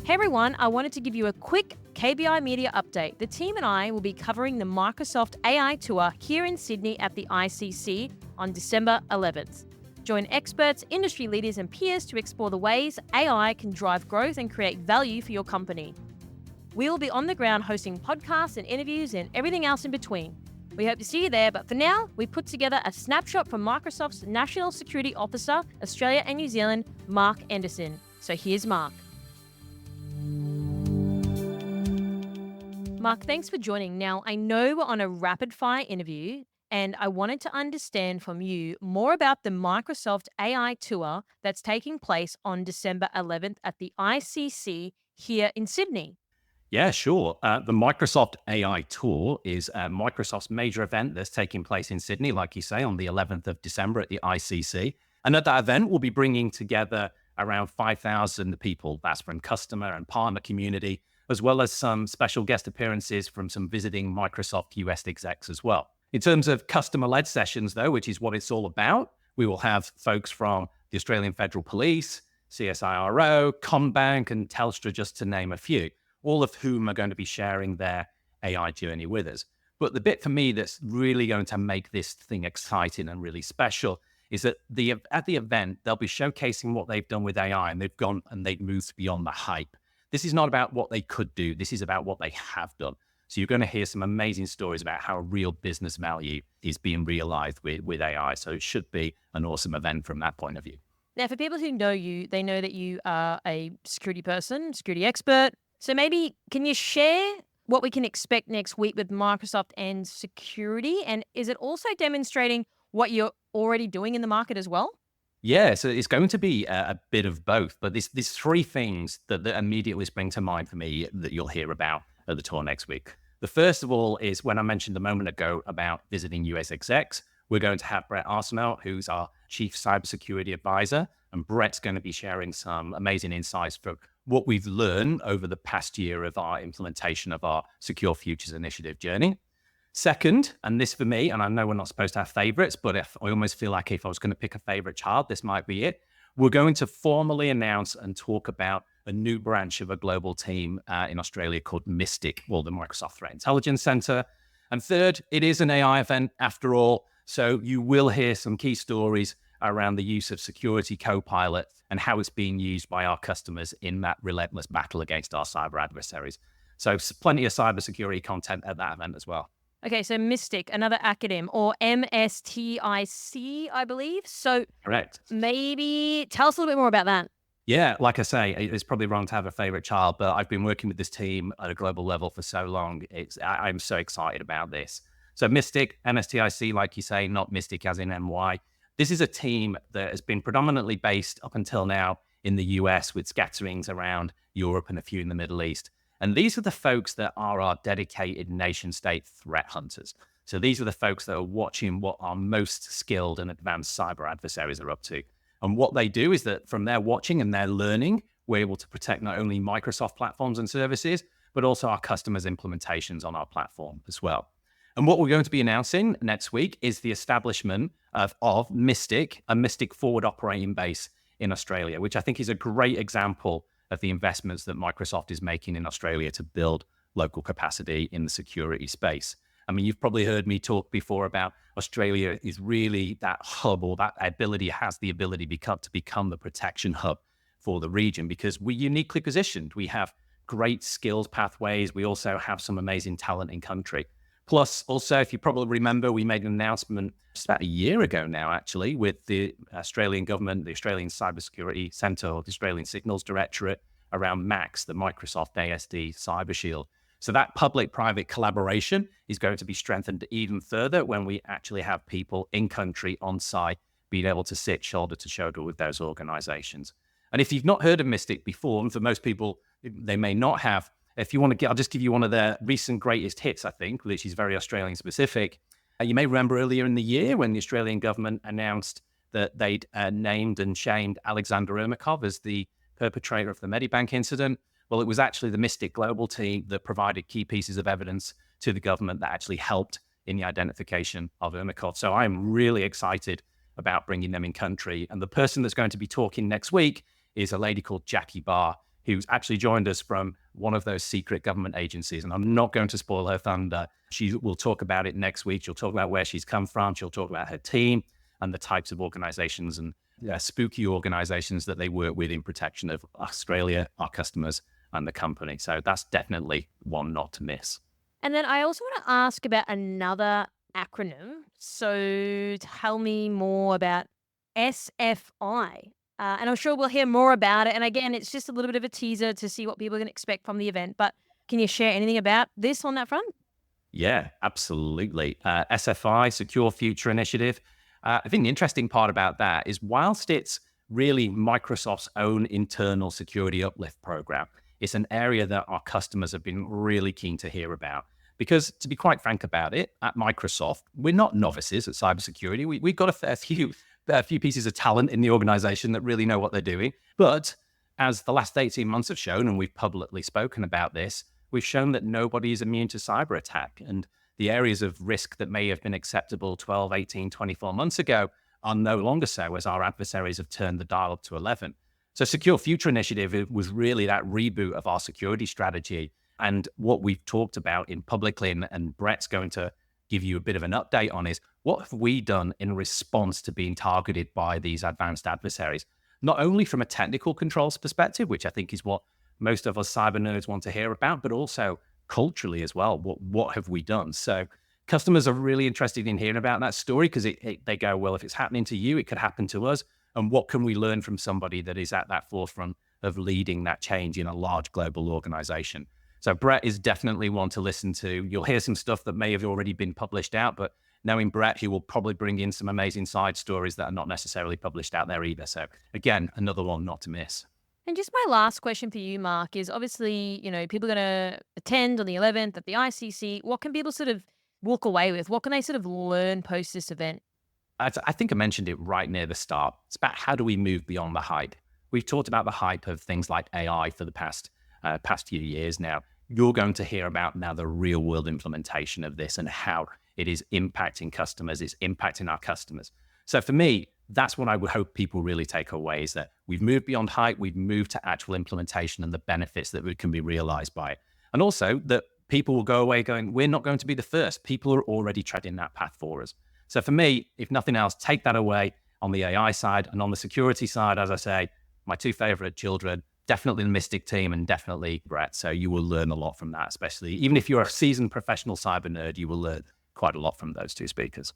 Hey everyone, I wanted to give you a quick KBI.Media update. The team and I will be covering the Microsoft AI Tour here in Sydney at the ICC on December 11th. Join experts, industry leaders, and peers to explore the ways AI can drive growth and create value for your company. We'll be on the ground hosting podcasts and interviews and everything else in between. We hope to see you there, but for now, we put together a snapshot from Microsoft's National Security Officer, Australia and New Zealand, Mark Anderson. So here's Mark. Mark, thanks for joining. Now, I know we're on a rapid fire interview, and I wanted to understand from you more about the Microsoft AI Tour that's taking place on December 11th at the ICC here in Sydney. Yeah, sure. The Microsoft AI Tour is Microsoft's major event that's taking place in Sydney, like you say, on the 11th of December at the ICC. And at that event, we'll be bringing together around 5,000 people. That's from customer and partner community, as well as some special guest appearances from some visiting Microsoft US execs as well. In terms of customer-led sessions, though, which is what it's all about, we will have folks from the Australian Federal Police, CSIRO, CommBank, and Telstra, just to name a few, all of whom are going to be sharing their AI journey with us. But the bit for me that's really going to make this thing exciting and really special is that at the event, they'll be showcasing what they've done with AI, and they've moved beyond the hype. This is not about what they could do. This is about what they have done. So you're going to hear some amazing stories about how real business value is being realized with AI. So it should be an awesome event from that point of view. Now, for people who know you, they know that you are a security person, security expert. So maybe can you share what we can expect next week with Microsoft and security? And is it also demonstrating what you're already doing in the market as well? Yeah, so it's going to be a bit of both, but there's three things that immediately spring to mind for me that you'll hear about at the tour next week. The first of all is when I mentioned a moment ago about visiting US execs, we're going to have Brett Arsenault, who's our chief cybersecurity advisor, and Brett's going to be sharing some amazing insights for what we've learned over the past year of our implementation of our Secure Futures Initiative journey. Second, and this for me, and I know we're not supposed to have favorites, but I almost feel like if I was going to pick a favorite child, this might be it. We're going to formally announce and talk about a new branch of a global team in Australia called Mystic, the Microsoft Threat Intelligence Center. And third, it is an AI event after all, so you will hear some key stories around the use of Security Copilot and how it's being used by our customers in that relentless battle against our cyber adversaries. So plenty of cybersecurity content at that event as well. Okay, so Mystic, another acronym, or MSTIC, I believe. So Correct. Maybe tell us a little bit more about that. Yeah, like I say, it's probably wrong to have a favorite child, but I've been working with this team at a global level for so long. I'm so excited about this. So Mystic, MSTIC, like you say, not Mystic as in MY. This is a team that has been predominantly based up until now in the US with scatterings around Europe and a few in the Middle East. And these are the folks that are our dedicated nation-state threat hunters. So these are the folks that are watching what our most skilled and advanced cyber adversaries are up to. And what they do is that from their watching and their learning, we're able to protect not only Microsoft platforms and services, but also our customers' implementations on our platform as well. And what we're going to be announcing next week is the establishment of Mystic, a Mystic forward operating base in Australia, which I think is a great example of the investments that Microsoft is making in Australia to build local capacity in the security space. I mean, you've probably heard me talk before about Australia is really that hub, or that ability has the ability to become the protection hub for the region because we're uniquely positioned. We have great skills pathways. We also have some amazing talent in country. Plus, also, if you probably remember, we made an announcement just about a year ago now, actually, with the Australian government, the Australian Cybersecurity Centre, or the Australian Signals Directorate, around MAX, the Microsoft ASD Cyber Shield. So that public-private collaboration is going to be strengthened even further when we actually have people in country, on site, being able to sit shoulder to shoulder with those organizations. And if you've not heard of Mystic before, and for most people, they may not have, if you want to I'll just give you one of their recent greatest hits, I think, which is very Australian specific. You may remember earlier in the year when the Australian government announced that they'd named and shamed Alexander Ermakov as the perpetrator of the Medibank incident. Well, it was actually the Mystic Global team that provided key pieces of evidence to the government that actually helped in the identification of Ermakov. So I'm really excited about bringing them in country. And the person that's going to be talking next week is a lady called Jackie Barr, who's actually joined us from one of those secret government agencies. And I'm not going to spoil her thunder. She will talk about it next week. She'll talk about where she's come from. She'll talk about her team and the types of organizations and spooky organizations that they work with in protection of Australia, our customers, and the company. So that's definitely one not to miss. And then I also want to ask about another acronym. So tell me more about SFI. And I'm sure we'll hear more about it. And again, it's just a little bit of a teaser to see what people can expect from the event. But can you share anything about this on that front? Yeah, absolutely. SFI, Secure Future Initiative. I think the interesting part about that is whilst it's really Microsoft's own internal security uplift program, it's an area that our customers have been really keen to hear about. Because to be quite frank about it, at Microsoft, we're not novices at cybersecurity. We've got a few pieces of talent in the organization that really know what they're doing. But as the last 18 months have shown, and we've publicly spoken about this, we've shown that nobody is immune to cyber attack. And the areas of risk that may have been acceptable 12, 18, 24 months ago are no longer so as our adversaries have turned the dial up to 11. So Secure Future Initiative was really that reboot of our security strategy. And what we've talked about in publicly, and Brett's going to give you a bit of an update on, is what have we done in response to being targeted by these advanced adversaries? Not only from a technical controls perspective, which I think is what most of us cyber nerds want to hear about, but also culturally as well. What have we done? So customers are really interested in hearing about that story because they go, well, if it's happening to you, it could happen to us. And what can we learn from somebody that is at that forefront of leading that change in a large global organization? So Brett is definitely one to listen to. You'll hear some stuff that may have already been published out, but knowing Brett, he will probably bring in some amazing side stories that are not necessarily published out there either. So again, another one not to miss. And just my last question for you, Mark, is obviously, people are going to attend on the 11th at the ICC. What can people sort of walk away with? What can they sort of learn post this event? I think I mentioned it right near the start. It's about how do we move beyond the hype? We've talked about the hype of things like AI for the past few years now. You're going to hear about now the real world implementation of this and how it is impacting customers. It's impacting our customers. So for me, that's what I would hope people really take away, is that we've moved beyond hype, we've moved to actual implementation and the benefits that can be realized by it. And also that people will go away going, we're not going to be the first. People are already treading that path for us. So for me, if nothing else, take that away on the AI side, and on the security side, as I say, my two favorite children, definitely the Mystic team and definitely Brett. So you will learn a lot from that, especially even if you're a seasoned professional cyber nerd, you will learn quite a lot from those two speakers.